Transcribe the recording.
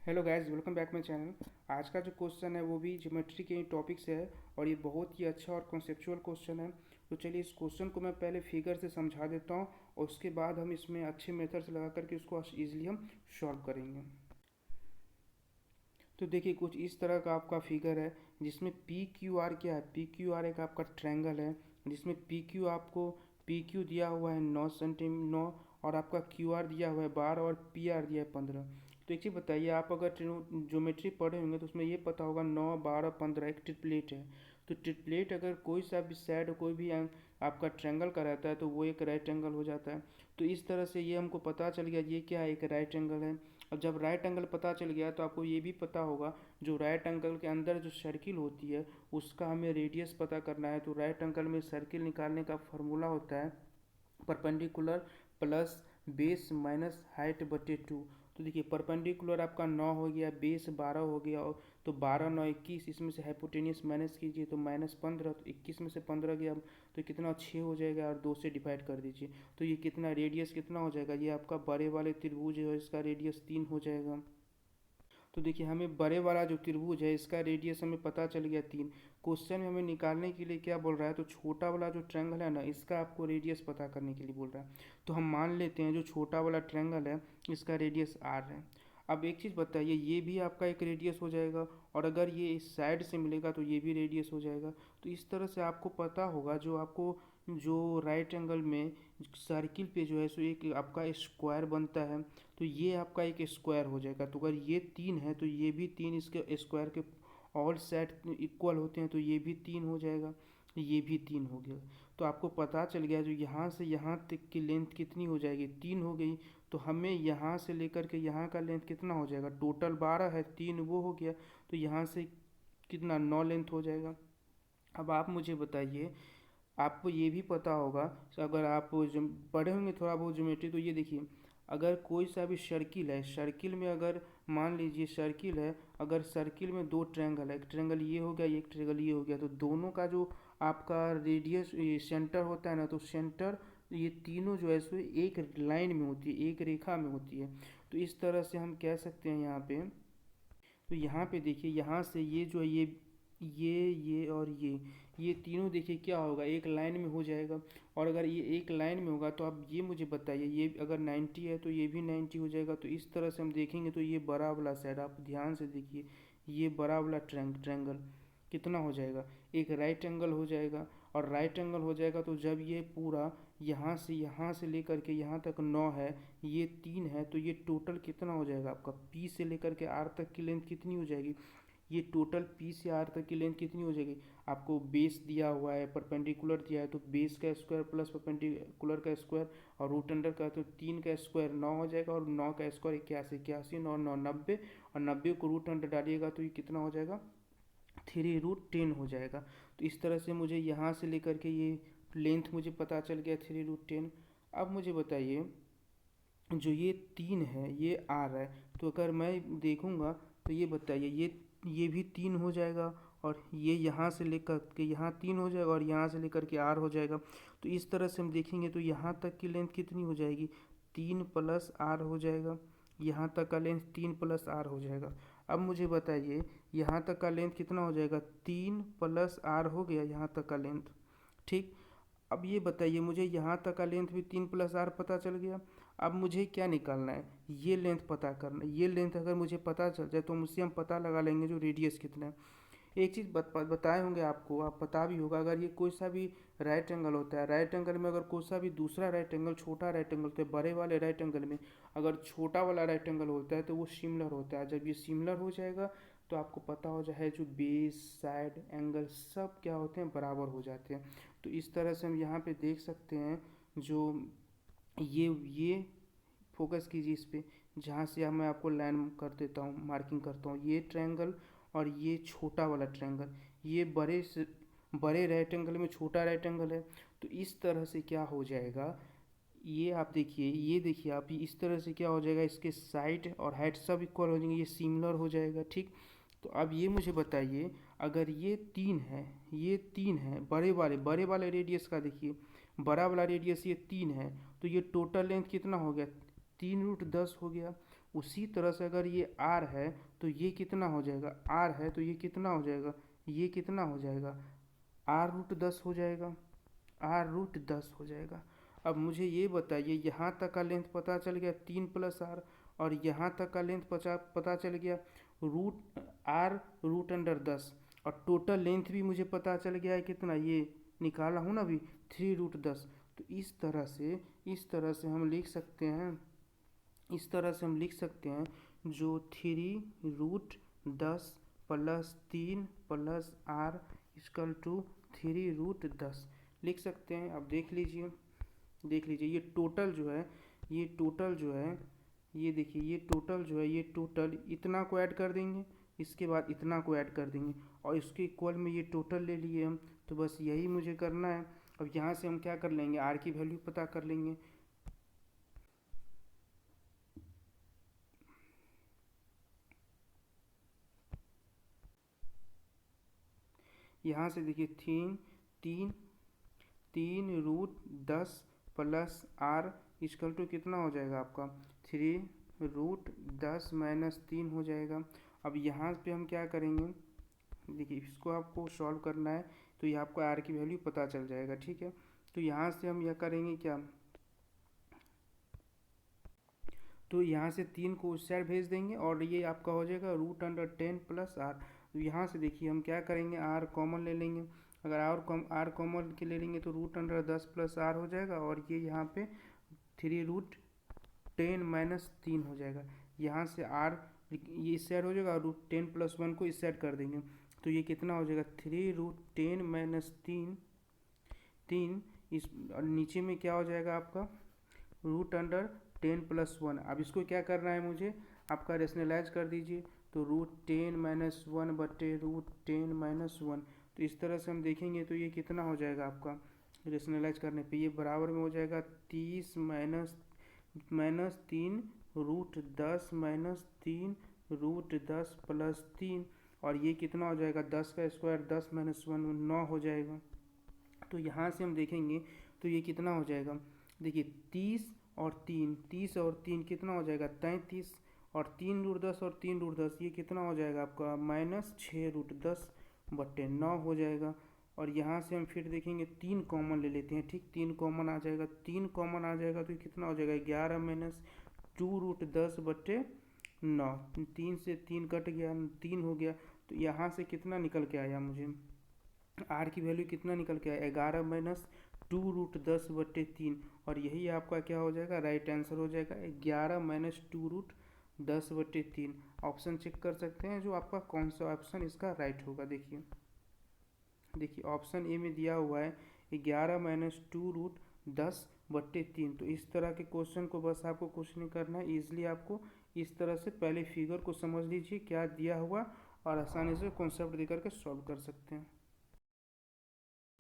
Hello guys, welcome back my channel. आज का जो क्वेश्चन है वो भी ज्योमेट्री के टॉपिक से है और ये बहुत ही अच्छा और कॉन्सेप्चुअल क्वेश्चन है। तो चलिए इस क्वेश्चन को मैं पहले फिगर से समझा देता हूँ और उसके बाद हम इसमें अच्छे मेथड से लगा करके उसको ईजिली हम सॉल्व करेंगे। तो देखिए कुछ इस तरह का आपका फिगर है जिसमें पी क्यू आर क्या है। पी क्यू आर एक आपका ट्रायंगल है जिसमें पी क्यू आपको पी क्यू दिया हुआ है 9 और आपका क्यू आर दिया हुआ है 12 और पी आर दिया है 15। तो एक चीज़ बताइए, आप अगर ज्योमेट्री पढ़े होंगे तो उसमें ये पता होगा 9 12 15 एक ट्रिपलेट है। तो ट्रिपलेट अगर कोई सा भी साइड कोई भी आपका ट्रायंगल का रहता है तो वो एक राइट एंगल हो जाता है। तो इस तरह से ये हमको पता चल गया ये क्या है, एक राइट एंगल है। अब जब राइट एंगल पता चल गया तो आपको ये भी पता होगा जो राइट एंगल के अंदर जो सर्किल होती है उसका हमें रेडियस पता करना है। तो राइट एंगल में सर्किल निकालने का फॉर्मूला होता है perpendicular plus base minus height बटे 2। तो देखिए परपेंडिकुलर आपका 9 हो गया, बेस 12 हो गया, और तो 12 9 21, इसमें से हाइपोटेनियस माइनस कीजिए तो -15, तो 21 में से 15 गया तो कितना 6 हो जाएगा और 2 से डिवाइड कर दीजिए। तो ये कितना रेडियस कितना हो जाएगा, ये आपका बड़े वाले त्रिभुज है इसका रेडियस 3 हो जाएगा। तो देखिए हमें बड़े वाला जो त्रिभुज है इसका रेडियस हमें पता चल गया 3। क्वेश्चन में हमें निकालने के लिए क्या बोल रहा है, तो छोटा वाला जो ट्रायंगल है ना इसका आपको रेडियस पता करने के लिए बोल रहा है। तो हम मान लेते हैं जो छोटा वाला ट्रायंगल है इसका रेडियस r है। अब एक चीज़ बताइए, ये भी आपका एक रेडियस हो जाएगा और अगर ये इस साइड से मिलेगा तो ये भी रेडियस हो जाएगा। तो इस तरह से आपको पता होगा जो आपको जो राइट एंगल में सर्किल पे जो है सो एक आपका स्क्वायर बनता है, तो ये आपका एक स्क्वायर हो जाएगा। तो अगर ये 3 है तो ये भी 3 इसके स्क्वायर के ऑल साइड इक्वल होते हैं तो ये भी 3 हो जाएगा, ये भी 3 हो गया। तो आपको पता चल गया जो यहाँ से यहाँ तक की लेंथ कितनी हो जाएगी, 3 हो गई। तो हमें यहाँ से लेकर के यहाँ का लेंथ कितना हो जाएगा, टोटल 12 है, 3 वो हो गया, तो यहाँ से कितना 9 लेंथ हो जाएगा। अब आप मुझे बताइए, आपको ये भी पता होगा अगर आप जो पढ़े होंगे थोड़ा बहुत ज्योमेट्री, तो ये देखिए अगर कोई सा भी सर्किल है, सर्किल में अगर मान लीजिए सर्किल है, अगर सर्किल में दो ट्रायंगल है, एक ट्रायंगल ये हो गया एक ट्रायंगल ये हो गया, तो दोनों का जो आपका रेडियस सेंटर होता है ना, तो सेंटर ये तीनों जो है सो एक लाइन में होती है, एक रेखा में होती है। तो इस तरह से हम कह सकते हैं यहाँ पे। तो यहाँ पे देखिए यहाँ से ये जो है ये और ये तीनों देखिए क्या होगा, एक लाइन में हो जाएगा। और अगर ये एक लाइन में होगा तो आप ये मुझे बताइए, ये अगर 90 है तो ये भी 90 हो जाएगा। तो इस तरह से हम देखेंगे तो ये बड़ा वाला साइड आप ध्यान से देखिए, ये बड़ा वाला ट्रायंगल कितना हो जाएगा, एक राइट एंगल हो जाएगा। और राइट एंगल हो जाएगा तो जब ये पूरा यहाँ से लेकर के यहाँ तक 9 है, ये 3 है, तो ये टोटल कितना हो जाएगा आपका, पी से लेकर के आर तक की लेंथ कितनी हो जाएगी, ये टोटल पी से आर तक की लेंथ कितनी हो जाएगी। आपको बेस दिया हुआ है, परपेंडिकुलर दिया है, तो बेस का स्क्वायर प्लस परपेंडिकुलर का स्क्वायर और रूट अंडर का, तो 3 का स्क्वायर 9 हो जाएगा और 9 का स्क्वायर 81, 81 9 9 90, और 90 को रूट अंडर डालिएगा तो ये कितना हो जाएगा 3√10 हो जाएगा। तो इस तरह से मुझे यहाँ से लेकर के ये लेंथ मुझे पता चल गया 3√10। अब मुझे बताइए जो ये 3 है ये आर है, तो अगर मैं देखूँगा तो ये बताइए ये भी 3 हो जाएगा और ये यहाँ से लेकर के यहाँ 3 हो जाएगा और यहाँ से लेकर के आर हो जाएगा। तो इस तरह से हम देखेंगे तो यहाँ तक की लेंथ कितनी हो जाएगी, 3 प्लस आर हो जाएगा। यहाँ तक का लेंथ 3 प्लस आर हो जाएगा। अब मुझे बताइए यहाँ तक का लेंथ कितना हो जाएगा, 3 प्लस आर हो गया यहाँ तक का लेंथ। ठीक, अब ये बताइए मुझे यहाँ तक का लेंथ भी 3 प्लस आर पता चल गया। अब मुझे क्या निकालना है, ये लेंथ पता करना है। ये लेंथ अगर मुझे पता चल जाए तो मुझसे हम पता लगा लेंगे जो रेडियस कितना है। एक चीज़ बताए होंगे आपको, आप पता भी होगा, अगर ये कोई सा भी राइट एंगल होता है, राइट एंगल में अगर कोई सा भी दूसरा राइट एंगल छोटा राइट एंगल होता है, बड़े वाले राइट एंगल में अगर छोटा वाला राइट एंगल होता है तो वो सिमिलर होता है। जब ये सिमिलर हो जाएगा तो आपको पता हो जाए जो बेस साइड एंगल सब क्या होते हैं, बराबर हो जाते हैं। तो इस तरह से हम यहाँ पे देख सकते हैं जो ये फोकस कीजिए इस पे, जहाँ से मैं आपको लाइन कर देता हूँ, मार्किंग करता हूँ, ये ट्रायंगल और ये छोटा वाला ट्रायंगल, ये बड़े राइट एंगल में छोटा राइट एंगल है। तो इस तरह से क्या हो जाएगा, ये आप देखिए, ये देखिए आप, इस तरह से क्या हो जाएगा, इसके साइड और हाइट सब इक्वल हो जाएंगे, ये सिमिलर हो जाएगा। ठीक, तो अब ये मुझे बताइए अगर ये 3 है, ये 3 है, बड़े वाले रेडियस का देखिए, बड़ा वाला रेडियस ये 3 है, तो ये टोटल लेंथ कितना हो गया, 3√10 हो गया। उसी तरह से अगर ये r है तो ये कितना हो जाएगा, r है तो ये कितना हो जाएगा, ये कितना हो जाएगा, r√10 हो जाएगा, r√10 हो जाएगा। अब मुझे ये बताइए, यहाँ तक का लेंथ पता चल गया 3 + r, और यहाँ तक का लेंथ पता चल गया r√10, और टोटल लेंथ भी मुझे पता चल गया है कितना, ये निकाला हूँ ना अभी 3√10। तो इस तरह से हम लिख सकते हैं, जो 3√10 + 3 + r = 3√10 लिख सकते हैं। अब देख लीजिए ये टोटल जो है, ये देखिए ये टोटल इतना को ऐड कर देंगे, इसके बाद इतना को ऐड कर देंगे, और इसके इक्वल में ये टोटल ले लिए हम। तो बस यही मुझे करना है। अब यहाँ से हम क्या कर लेंगे, आर की वैल्यू पता कर लेंगे। यहाँ से देखिए 3√10 + r = कितना हो जाएगा आपका, 3√10 - 3 हो जाएगा। अब यहाँ पे हम क्या करेंगे, देखिए इसको आपको सॉल्व करना है तो ये आपको r की वैल्यू पता चल जाएगा, ठीक है। तो यहाँ से हम यह करेंगे क्या, तो यहाँ से 3 को उस साइड भेज देंगे और ये आपका हो जाएगा √10 + r। तो यहाँ से देखिए हम क्या करेंगे, r कॉमन ले लेंगे। अगर r कॉमन के ले लेंगे तो √10 + r हो जाएगा, और ये यहाँ पे 3√10 - 3 हो जाएगा। यहाँ से r ये इस साइड हो जाएगा और √10 + 1 को इस साइड कर देंगे। तो ये कितना हो जाएगा, 3√10 - 3 इस, और नीचे में क्या हो जाएगा आपका √10 + 1। अब इसको क्या करना है मुझे, आपका रेशनलाइज कर दीजिए। तो √10 - 1 बटे √10 - 1। तो इस तरह से हम देखेंगे तो ये कितना हो जाएगा आपका, रेशनलाइज करने पे ये बराबर में हो जाएगा 30 - 3 √10 - 3 √10 + 3, और ये कितना हो जाएगा 10 का स्क्वायर 10 - 1 9 हो जाएगा। तो यहाँ से हम देखेंगे तो ये कितना हो जाएगा, देखिए 30 और 3 कितना हो जाएगा 33, और 3√10 और 3√10 ये कितना हो जाएगा आपका -6√10 बटे 9 हो जाएगा। और यहाँ से हम फिर देखेंगे 3 कॉमन ले लेते हैं, ठीक, 3 कॉमन आ जाएगा, तो ये कितना हो जाएगा 11 - 2√10 बटे 9। 3 से 3 कट गया, 3 हो गया। तो यहाँ से कितना निकल के आया, मुझे r की वैल्यू कितना निकल के आया 11 - 2√10 बटे 3, और यही आपका क्या हो जाएगा, राइट आंसर हो जाएगा 11 - 2√10 बटे 3। ऑप्शन चेक कर सकते हैं जो आपका कौन सा ऑप्शन इसका राइट होगा। देखिए ऑप्शन ए में दिया हुआ है 11 - 2√10 बटे 3। तो इस तरह के क्वेश्चन को बस आपको कुछ नहीं करना है, ईजिली आपको इस तरह से पहले फिगर को समझ लीजिए क्या दिया हुआ, और आसानी से कॉन्सेप्ट देकर के सॉल्व कर सकते हैं।